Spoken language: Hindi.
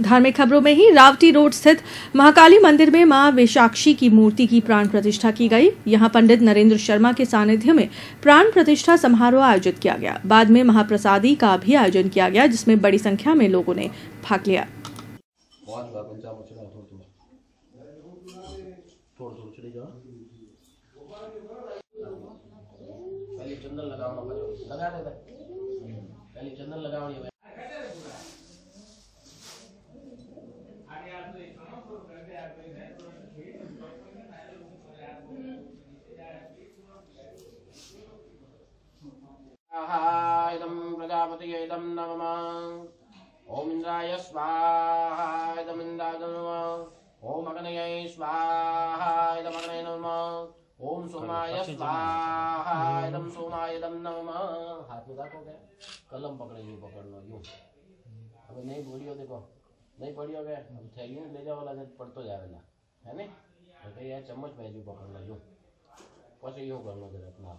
धार्मिक खबरों में ही रावटी रोड स्थित महाकाली मंदिर में मां विशाक्षी की मूर्ति की प्राण प्रतिष्ठा की गई। यहां पंडित नरेंद्र शर्मा के सानिध्य में प्राण प्रतिष्ठा समारोह आयोजित किया गया। बाद में महाप्रसादी का भी आयोजन किया गया, जिसमें बड़ी संख्या में लोगों ने भाग लिया। इदं प्रजापतये इदं नमः। ओम इंद्राय स्वाहा इदं इंद्राय नमः। ओम अग्नये स्वाहा इदं अग्नये नमः। ओम सोमाय स्वाहा इदं सोमाय नमः। हाथ में रखोगे, कलम पकड़े, यूं पकड़ना, यूं। अब नहीं बोलियो, देखो नहीं पढ़ियो गए, अब थैली में ले जाओ वाला जब पढ़तो जावेला, है नहीं? तो ये चम्मच में यूं पकड़ना, यूं, પછી यूं करना जरा अपना।